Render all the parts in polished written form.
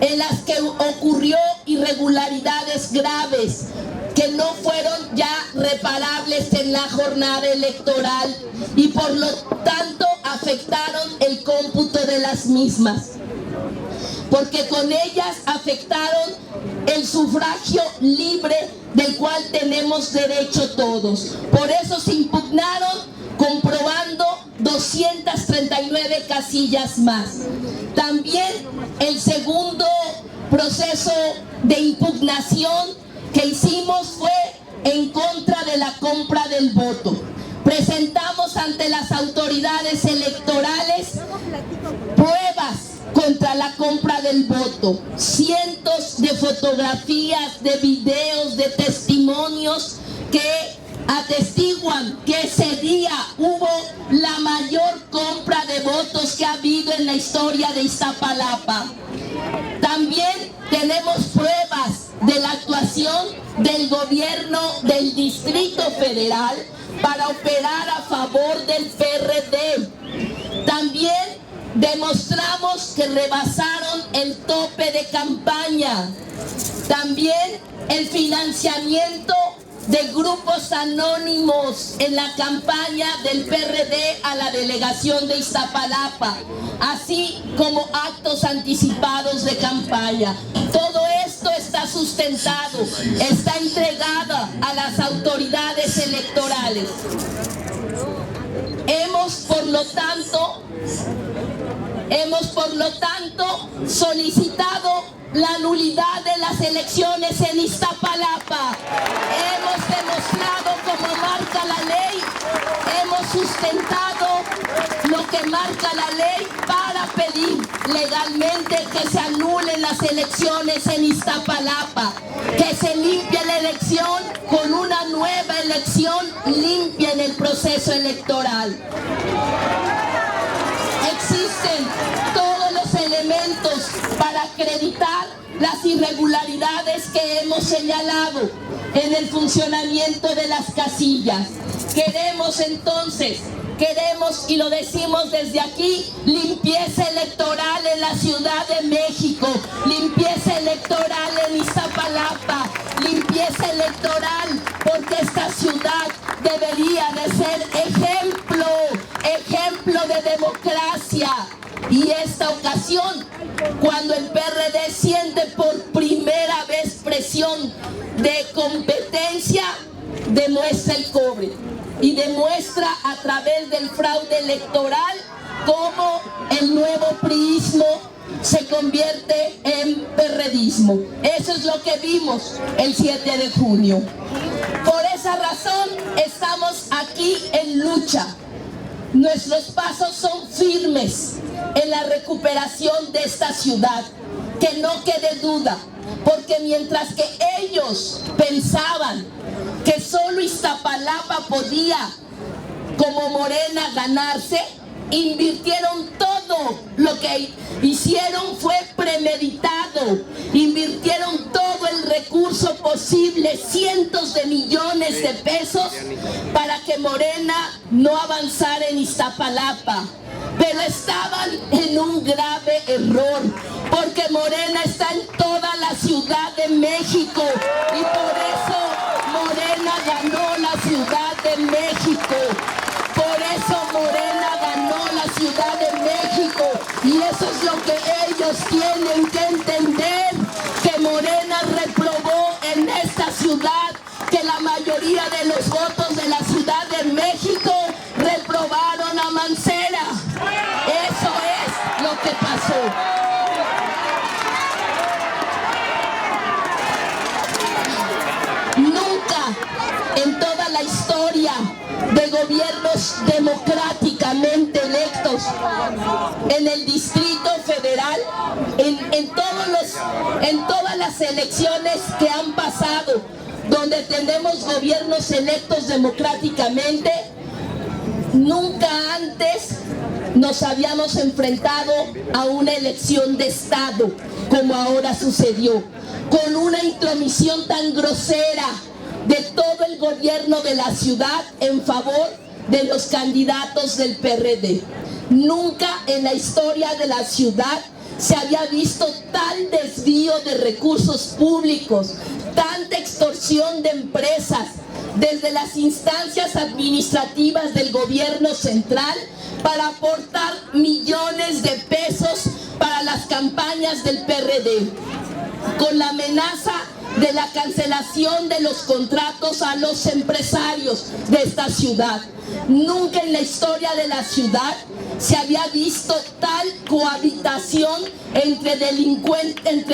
en las que ocurrió irregularidades graves que no fueron ya reparables en la jornada electoral y por lo tanto afectaron el cómputo de las mismas, porque con ellas afectaron el sufragio libre del cual tenemos derecho todos. Por eso se impugnaron, comprobando 239 casillas más. También el segundo proceso de impugnación que hicimos fue en contra de la compra del voto. Presentamos ante las autoridades electorales pruebas contra la compra del voto, cientos de fotografías, de videos, de testimonios que atestiguan que ese día hubo la mayor compra de votos que ha habido en la historia de Iztapalapa. También tenemos pruebas de la actuación del gobierno del Distrito Federal para operar a favor del PRD. También demostramos que rebasaron el tope de campaña. También el financiamiento de grupos anónimos en la campaña del PRD a la delegación de Iztapalapa, así como actos anticipados de campaña. Todo esto está sustentado, está entregada a las autoridades electorales. Hemos, por lo tanto, solicitado la nulidad de las elecciones en Iztapalapa. Hemos demostrado, como marca la ley, hemos sustentado lo que marca la ley para pedir legalmente que se anulen las elecciones en Iztapalapa, que se limpie la elección con una nueva elección limpia en el proceso electoral. Existen todos los elementos para acreditar las irregularidades que hemos señalado en el funcionamiento de las casillas. Queremos entonces, y lo decimos desde aquí, limpieza electoral en la Ciudad de México, limpieza electoral en Iztapalapa, limpieza electoral, porque esta ciudad debería de ser ejemplo de democracia. Y esta ocasión, cuando el PRD siente por primera vez presión de competencia, demuestra el cobre y demuestra a través del fraude electoral cómo el nuevo priismo se convierte en perredismo. Eso es lo que vimos el 7 de junio. Por esa razón estamos aquí en lucha. Nuestros pasos son firmes en la recuperación de esta ciudad, que no quede duda, porque mientras que ellos pensaban que solo Iztapalapa podía, como Morena, ganarse, invirtieron todo. Lo que hicieron fue premeditado, invirtieron todo el recurso posible, cientos de millones de pesos, para que Morena no avanzara en Iztapalapa. Pero estaban en un grave error, porque Morena está en toda la Ciudad de México y por eso Morena ganó la Ciudad de México. Por eso Morena ganó la Ciudad de México, y eso es lo que ellos tienen que entender, que Morena reprobó en esta ciudad, que la mayoría de los votos de la Ciudad de México reprobaron a Mancera. Eso es lo que pasó. Nunca en toda la historia de gobiernos democráticamente electos en el Distrito Federal, en todas las elecciones que han pasado, donde tenemos gobiernos electos democráticamente, nunca antes nos habíamos enfrentado a una elección de Estado como ahora sucedió, con una intromisión tan grosera de todo el gobierno de la ciudad en favor de los candidatos del PRD. Nunca en la historia de la ciudad se había visto tal desvío de recursos públicos, tanta extorsión de empresas desde las instancias administrativas del gobierno central para aportar millones de pesos para las campañas del PRD, con la amenaza de la cancelación de los contratos a los empresarios de esta ciudad. Nunca en la historia de la ciudad se había visto tal cohabitación entre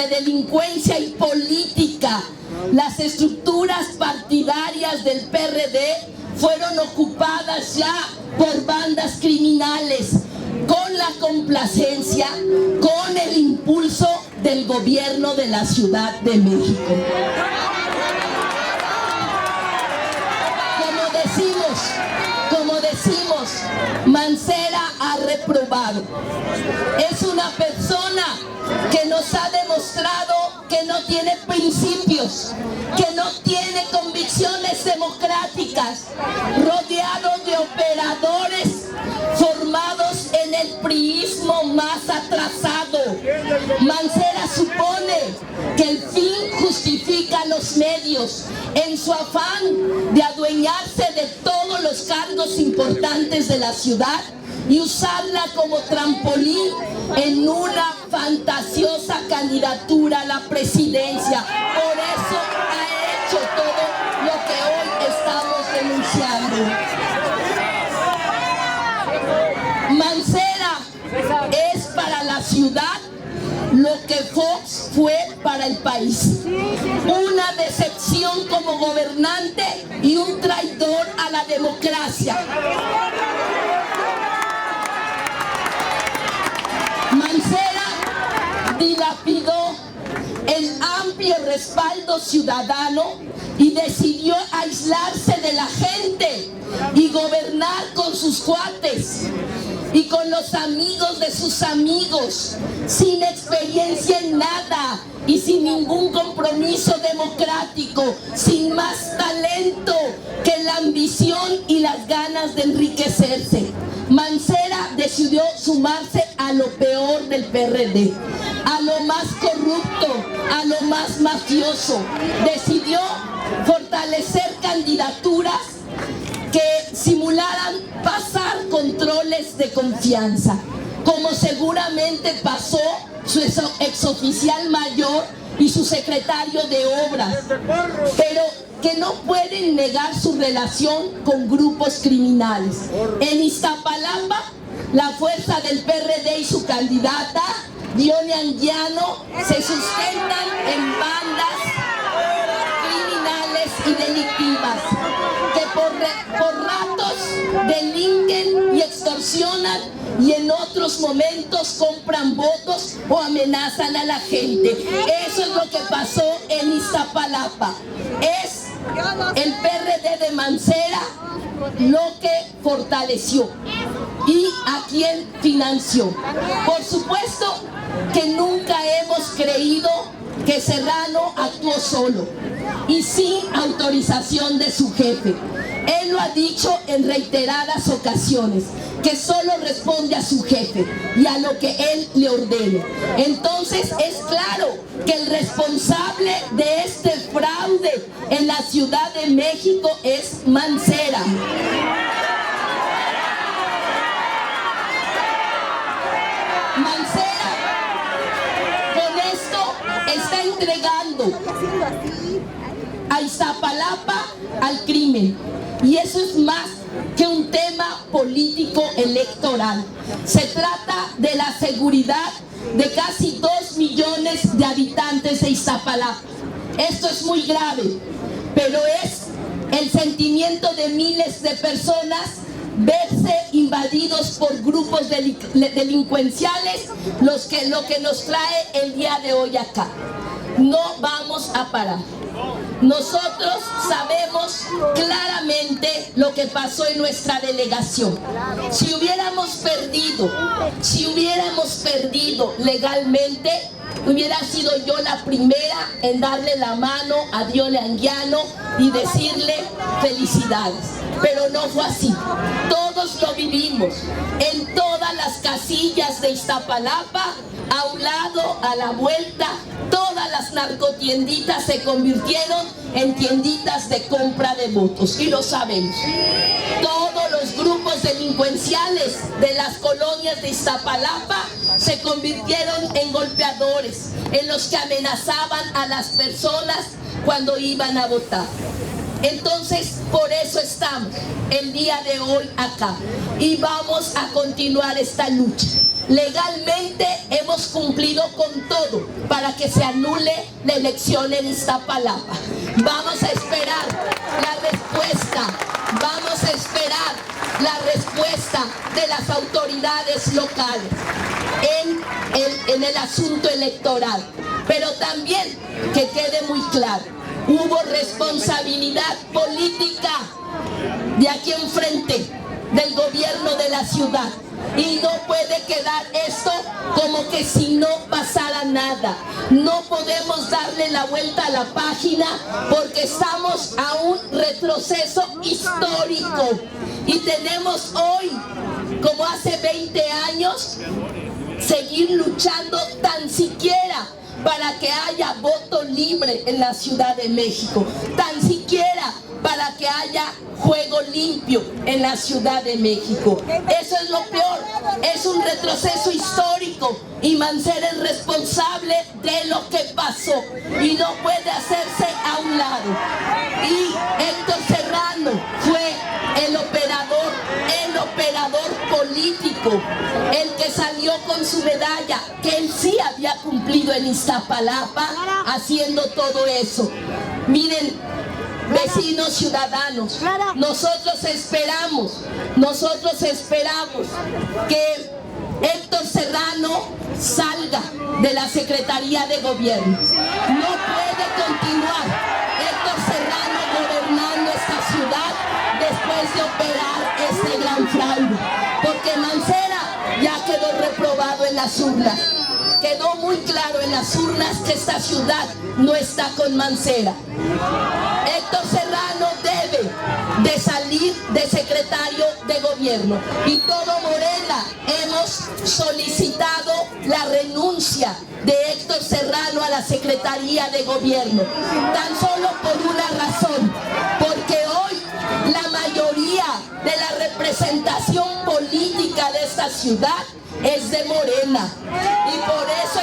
delincuencia y política. Las estructuras partidarias del PRD fueron ocupadas ya por bandas criminales, con la complacencia, con el impulso del gobierno de la Ciudad de México. Como decimos, Mancera ha reprobado. Es una persona que nos ha demostrado que no tiene principios, que no tiene convicciones democráticas, rodeado de operadores formados en el priismo más atrasado. Mancera supone que el fin justifica los medios en su afán de adueñarse de todos los cargos importantes de la ciudad y usarla como trampolín en una fantasiosa candidatura a la presidencia. Por eso ha hecho todo lo que hoy estamos denunciando. Mancera es para la ciudad lo que Fox fue para el país. Una decepción como gobernante y un traidor a la democracia. Mancera dilapidó el amplio respaldo ciudadano y decidió aislarse de la gente y gobernar con sus cuates y con los amigos de sus amigos, sin experiencia en nada y sin ningún compromiso democrático, sin más talento que la ambición y las ganas de enriquecerse. Mancera decidió sumarse a lo peor del PRD, a lo más corrupto, a lo más mafioso. Decidió fortalecer candidaturas que simularan pasar controles de confianza, como seguramente pasó su exoficial mayor y su secretario de obras, pero que no pueden negar su relación con grupos criminales. En Iztapalapa, la fuerza del PRD y su candidata, Dione Anguiano, se sustentan en bandas criminales y delictivas que por ratos delinquen y extorsionan y en otros momentos compran votos o amenazan a la gente. Eso es lo que pasó en Iztapalapa. Es el PRD de Mancera lo que fortaleció y a quien financió. Por supuesto que nunca hemos creído que Serrano actuó solo y sin autorización de su jefe. Él lo ha dicho en reiteradas ocasiones, que solo responde a su jefe y a lo que él le ordene. Entonces es claro que el responsable de este fraude en la Ciudad de México es Mancera. Mancera con esto está entregando a Iztapalapa al crimen, y eso es más que un tema político electoral. Se trata de la seguridad de casi 2 millones de habitantes de Iztapalapa. Esto es muy grave, pero es el sentimiento de miles de personas verse invadidos por grupos delincuenciales lo que nos trae el día de hoy acá. No vamos a parar. Nosotros sabemos claramente lo que pasó en nuestra delegación. Si hubiéramos perdido legalmente, hubiera sido yo la primera en darle la mano a Dione Anguiano y decirle felicidades. Pero no fue así. Todos lo vivimos en todas las las casillas de Iztapalapa, a un lado, a la vuelta, todas las narcotienditas se convirtieron en tienditas de compra de votos, y lo sabemos. Todos los grupos delincuenciales de las colonias de Iztapalapa se convirtieron en golpeadores, en los que amenazaban a las personas cuando iban a votar. Entonces, por eso estamos el día de hoy acá y vamos a continuar esta lucha. Legalmente hemos cumplido con todo para que se anule la elección en Iztapalapa. Vamos a esperar la respuesta, vamos a esperar la respuesta de las autoridades locales en el asunto electoral. Pero también que quede muy claro, hubo responsabilidad política de aquí enfrente del gobierno de la ciudad. Y no puede quedar esto como que si no pasara nada. No podemos darle la vuelta a la página porque estamos a un retroceso histórico. Y tenemos hoy, como hace 20 años, seguir luchando tan siquiera para que haya voto libre en la Ciudad de México, tan siquiera para que haya juego limpio en la Ciudad de México. Eso es lo peor, es un retroceso histórico y Mancera es responsable de lo que pasó y no puede hacerse a un lado. Y Héctor Serrano fue el operador político, el que salió con su medalla, que él sí había cumplido en Iztapalapa haciendo todo eso. Miren, vecinos ciudadanos, nosotros esperamos que Héctor Serrano salga de la Secretaría de Gobierno. No puede continuar Héctor Serrano gobernando esta ciudad después de operar este gran fraude, porque Mancera ya quedó reprobado en las urnas. Quedó muy claro en las urnas que esta ciudad no está con Mancera. Héctor Serrano debe de salir de secretario de gobierno y todo Morena hemos solicitado la renuncia de Héctor Serrano a la Secretaría de Gobierno, tan solo por una razón, porque hoy la mayoría de la representación política de esta ciudad es de Morena y por eso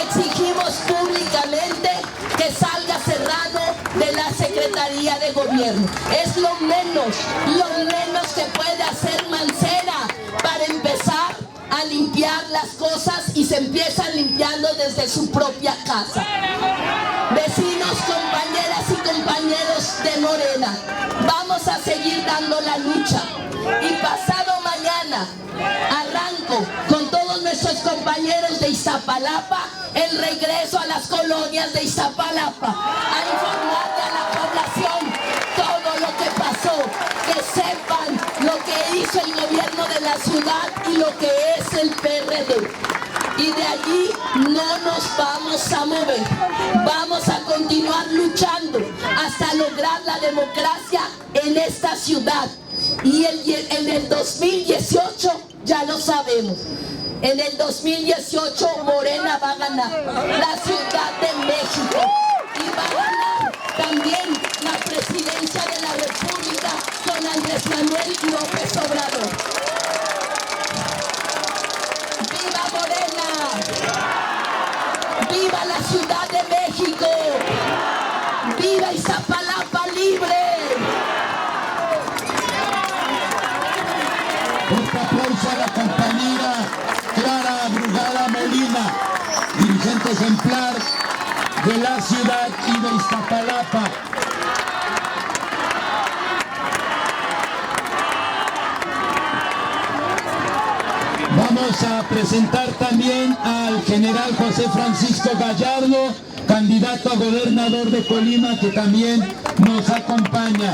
exigimos públicamente que salga Serrano de la Secretaría de Gobierno. Es lo menos que puede hacer Mancera para empezar a limpiar las cosas, y se empiezan limpiando desde su propia casa. Vecinos, compañeras y compañeros de Morena, vamos a seguir dando la lucha y pasado mañana arranco con todos nuestros compañeros de Iztapalapa el regreso a las colonias de Iztapalapa a informarle a la población todo lo que pasó, que sepan lo que hizo el gobierno de la ciudad y lo que es el PRD. Y de allí no nos vamos a mover, vamos a continuar luchando hasta lograr la democracia en esta ciudad. Y en el 2018 ya lo sabemos, en el 2018 Morena va a ganar la Ciudad de México y va a ganar también la presidencia de la República con Andrés Manuel López Obrador. ¡Viva Morena! ¡Viva la Ciudad de México! ¡Viva Iztapalapa libre! Fuerte aplauso a la compañera Clara Brugada Molina, dirigente ejemplar de la ciudad y de Iztapalapa. Vamos a presentar también al general José Francisco Gallardo, candidato a gobernador de Colima, que también nos acompaña.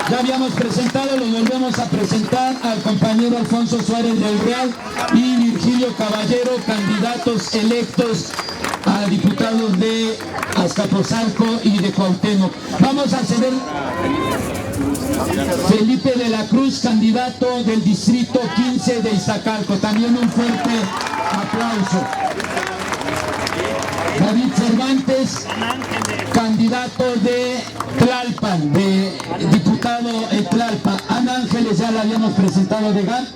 Ya habíamos presentado, lo volvemos a presentar al compañero Alfonso Suárez del Real y Virgilio Caballero, candidatos electos a diputados de Azcapotzalco y de Cuauhtémoc. Vamos a ceder Felipe de la Cruz, candidato del distrito 15 de Iztacalco. También un fuerte aplauso. David Cervantes, candidato de Tlalpan, de diputado en Tlalpan. Ana Ángeles ya la habíamos presentado de GAN.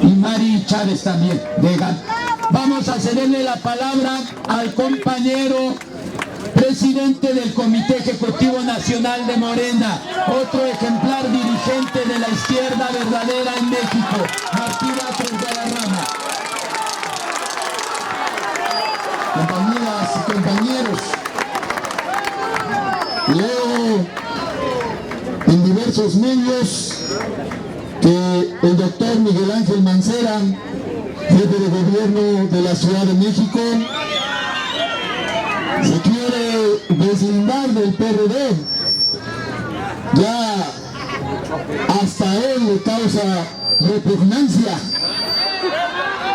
Y Mari Chávez también, de GAN. Vamos a cederle la palabra al compañero presidente del Comité Ejecutivo Nacional de Morena, otro ejemplar dirigente de la izquierda verdadera en México, Martí Batres Guadarrama. Compañeras y compañeros, leo en diversos medios que el doctor Miguel Ángel Mancera, jefe de gobierno de la Ciudad de México, se quiere deslindar del PRD. Ya hasta él le causa repugnancia,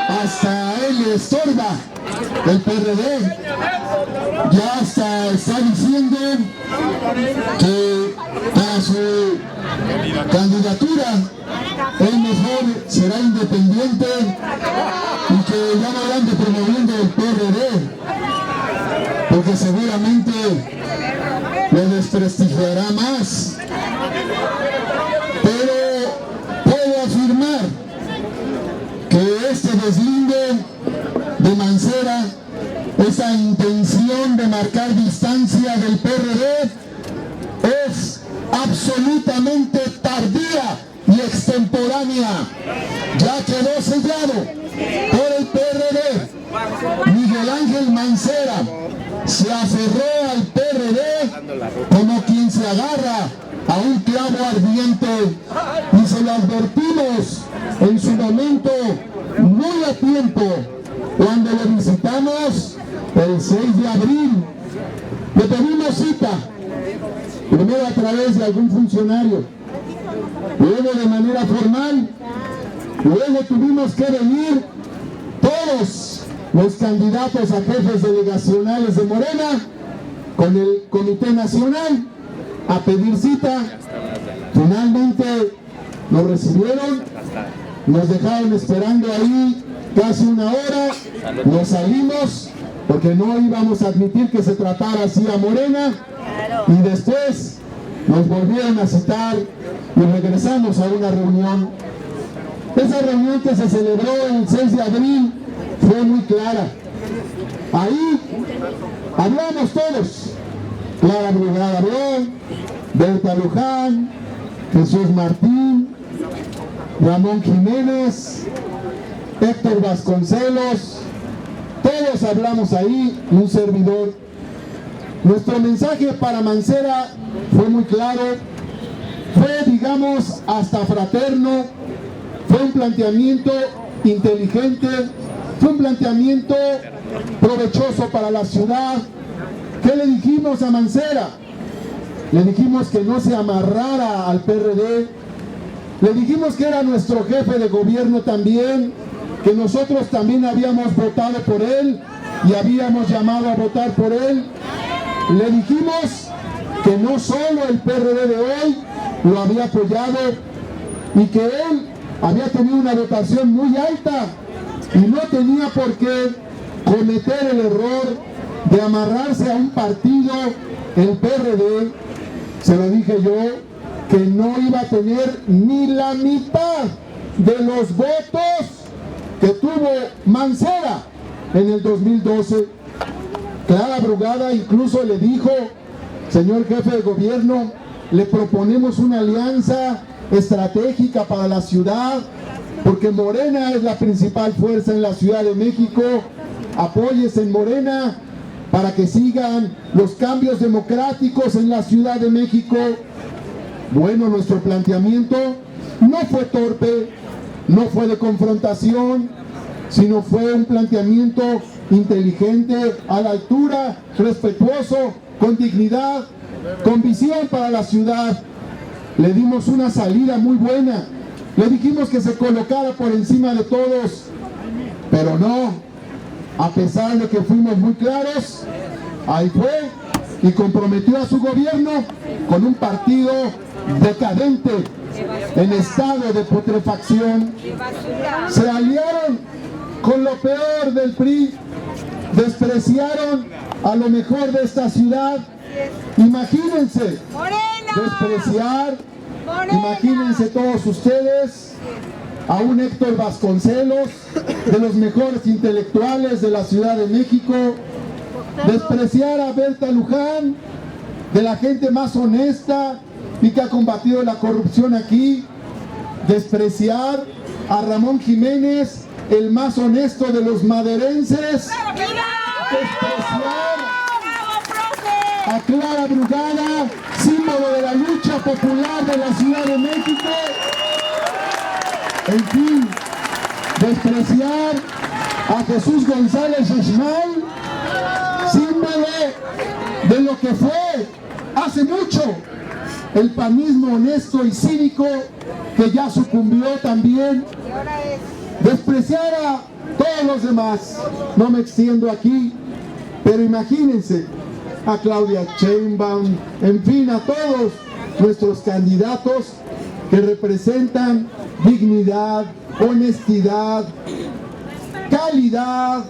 hasta él le estorba el PRD. Ya hasta está diciendo que para su candidatura él mejor será independiente y que ya no ande promoviendo el PRD, porque seguramente lo desprestigiará más. Pero puedo afirmar que este deslinde de Mancera, esa intención de marcar distancia del PRD, es absolutamente tardía y extemporánea. Ya quedó sellado por el PRD. Miguel Ángel Mancera se aferró al PRD como quien se agarra a un clavo ardiente, y se lo advertimos en su momento muy a tiempo cuando lo visitamos el 6 de abril. Le pedimos cita, primero a través de algún funcionario, luego de manera formal, luego tuvimos que venir todos los candidatos a jefes delegacionales de Morena con el Comité Nacional a pedir cita. Finalmente nos recibieron, nos dejaron esperando ahí casi una hora, nos salimos porque no íbamos a admitir que se tratara así a Morena, y después nos volvieron a citar y regresamos a una reunión. Esa reunión que se celebró el 6 de abril fue muy clara. Ahí hablamos todos. Clara Brugada habló, Berta Luján, Jesús Martín, Ramón Jiménez, Héctor Vasconcelos, todos hablamos ahí, un servidor. Nuestro mensaje para Mancera fue muy claro, fue, digamos, hasta fraterno, fue un planteamiento inteligente, fue un planteamiento provechoso para la ciudad. ¿Qué le dijimos a Mancera? Le dijimos que no se amarrara al PRD, le dijimos que era nuestro jefe de gobierno también, que nosotros también habíamos votado por él y habíamos llamado a votar por él. Le dijimos que no solo el PRD de hoy lo había apoyado y que él había tenido una votación muy alta y no tenía por qué cometer el error de amarrarse a un partido, el PRD. Se lo dije yo, que no iba a tener ni la mitad de los votos que tuvo Mancera en el 2012. Clara Brugada incluso le dijo: señor jefe de gobierno, le proponemos una alianza estratégica para la ciudad, porque Morena es la principal fuerza en la Ciudad de México. Apóyese en Morena para que sigan los cambios democráticos en la Ciudad de México. Bueno, nuestro planteamiento no fue torpe, no fue de confrontación, sino fue un planteamiento inteligente, a la altura, respetuoso, con dignidad, con visión para la ciudad. le dimos una salida muy buena, le dijimos que se colocara por encima de todos, pero no, a pesar de que fuimos muy claros, ahí fue y comprometió a su gobierno con un partido decadente, en estado de putrefacción. Se aliaron con lo peor del PRI, despreciaron a lo mejor de esta ciudad. Imagínense, despreciar, imagínense todos ustedes a un Héctor Vasconcelos, de los mejores intelectuales de la Ciudad de México, despreciar a Berta Luján, de la gente más honesta y que ha combatido la corrupción aquí, despreciar a Ramón Jiménez, el más honesto de los maderenses, despreciar a Clara Brugada, símbolo de la lucha popular de la Ciudad de México, en fin, despreciar a Jesús González Esmal, símbolo de lo que fue hace mucho el panismo honesto y cínico, que ya sucumbió también. Despreciar a todos los demás, no me extiendo aquí, pero imagínense a Claudia Sheinbaum, en fin, a todos nuestros candidatos que representan dignidad, honestidad, calidad,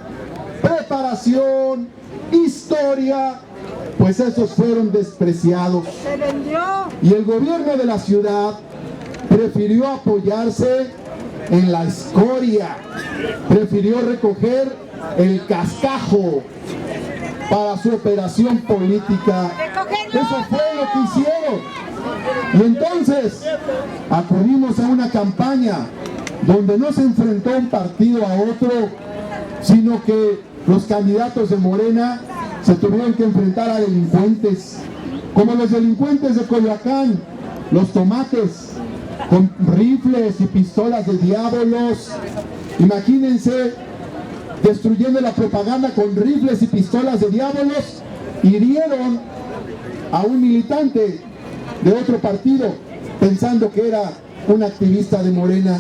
preparación, historia, pues esos fueron despreciados. Y el gobierno de la ciudad prefirió apoyarse en la escoria, prefirió recoger el cascajo para su operación política. Eso fue lo que hicieron. Y entonces acudimos a una campaña donde no se enfrentó un partido a otro, sino que los candidatos de Morena se tuvieron que enfrentar a delincuentes, como los delincuentes de Coyoacán, los tomates, con rifles y pistolas de diablos. Imagínense, destruyendo la propaganda con rifles y pistolas de diablos, hirieron a un militante de otro partido, pensando que era un activista de Morena.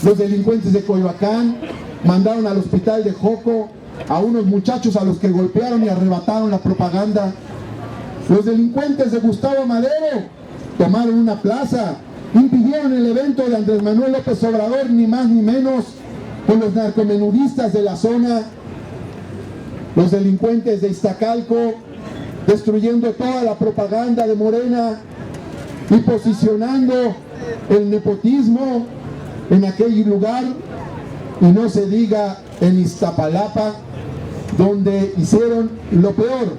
Los delincuentes de Coyoacán mandaron al hospital de Joco a unos muchachos a los que golpearon y arrebataron la propaganda. Los delincuentes de Gustavo Madero tomaron una plaza, impidieron el evento de Andrés Manuel López Obrador, ni más ni menos, con los narcomenudistas de la zona. Los delincuentes de Iztacalco destruyendo toda la propaganda de Morena y posicionando el nepotismo en aquel lugar, y no se diga en Iztapalapa, donde hicieron lo peor.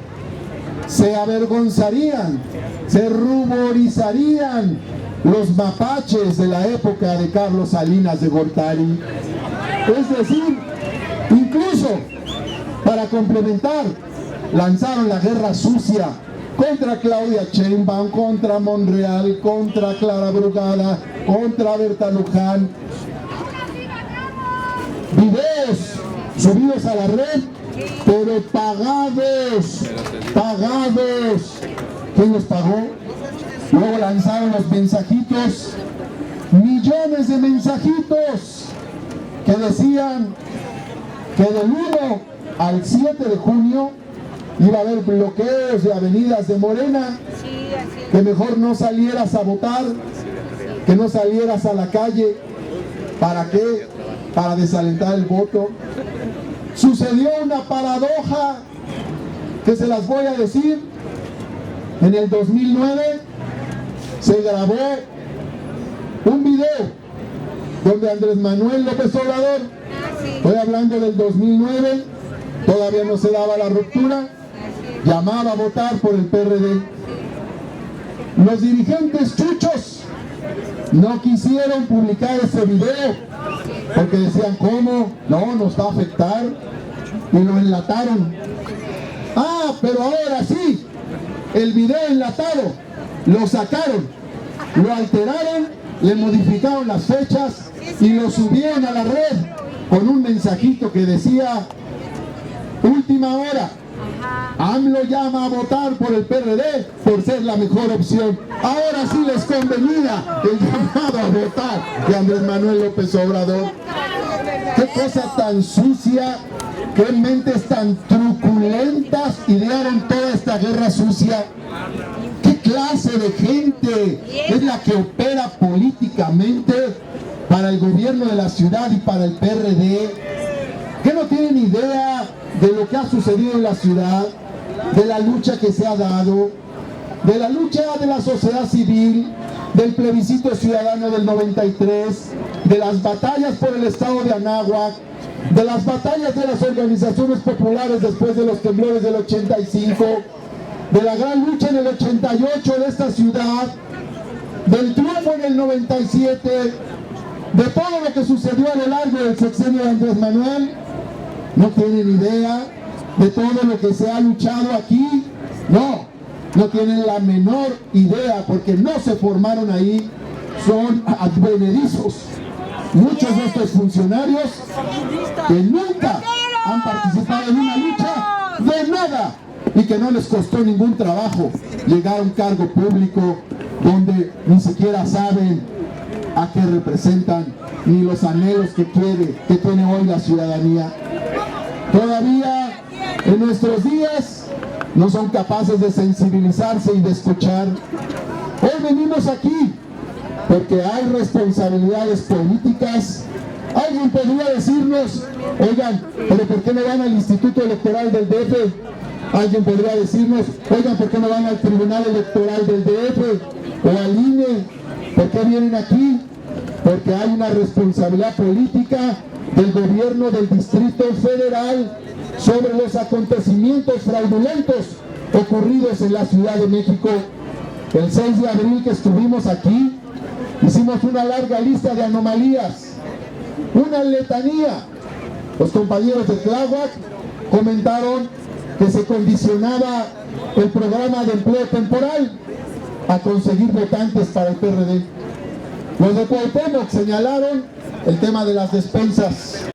Se avergonzarían, se ruborizarían los mapaches de la época de Carlos Salinas de Gortari. Es decir, incluso para complementar, lanzaron la guerra sucia contra Claudia Sheinbaum, contra Monreal, contra Clara Brugada, contra Berta Luján. Videos subidos a la red, pero pagados. ¿Quién los pagó? Luego lanzaron los mensajitos, millones de mensajitos que decían que del 1 al 7 de junio iba a haber bloqueos de avenidas de Morena, que mejor no salieras a votar, que no salieras a la calle. ¿Para qué? Para desalentar el voto. Sucedió una paradoja que se las voy a decir. En el 2009 se grabó un video donde Andrés Manuel López Obrador, estoy hablando del 2009, todavía no se daba la ruptura, llamaba a votar por el PRD. Los dirigentes chuchos no quisieron publicar ese video porque decían, ¿cómo? No, nos va a afectar, y lo enlataron. Ah, pero ahora sí, el video enlatado lo sacaron, lo alteraron, le modificaron las fechas y lo subieron a la red con un mensajito que decía: última hora, AMLO llama a votar por el PRD por ser la mejor opción. Ahora sí les convenía el llamado a votar de Andrés Manuel López Obrador. Qué cosa tan sucia, qué mentes tan truculentas idearon toda esta guerra sucia. ¿Qué clase de gente es la que opera políticamente para el gobierno de la ciudad y para el PRD? ¿Que no tienen idea de lo que ha sucedido en la ciudad, de la lucha que se ha dado, de la lucha de la sociedad civil, del plebiscito ciudadano del 93, de las batallas por el estado de Anáhuac, de las batallas de las organizaciones populares después de los temblores del 85, de la gran lucha en el 88 de esta ciudad, del triunfo en el 97, de todo lo que sucedió a lo largo del sexenio de Andrés Manuel? ¿No tienen idea de todo lo que se ha luchado aquí? No tienen la menor idea, porque no se formaron ahí, son advenedizos. Muchos de estos funcionarios que nunca han participado en una lucha de nada y que no les costó ningún trabajo llegar a un cargo público donde ni siquiera saben a qué representan ni los anhelos que tiene hoy la ciudadanía. Todavía en nuestros días no son capaces de sensibilizarse y de escuchar. Hoy venimos aquí porque hay responsabilidades políticas. Alguien podría decirnos, oigan, pero ¿por qué no van al Instituto Electoral del DF? Alguien podría decirnos, oigan, ¿por qué no van al Tribunal Electoral del DF o al INE? ¿Por qué vienen aquí? Porque hay una responsabilidad política del gobierno del Distrito Federal sobre los acontecimientos fraudulentos ocurridos en la Ciudad de México. El 6 de abril que estuvimos aquí, hicimos una larga lista de anomalías, una letanía. Los compañeros de Tláhuac comentaron que se condicionaba el programa de empleo temporal a conseguir votantes para el PRD. Los de Cuauhtémoc señalaron el tema de las despensas.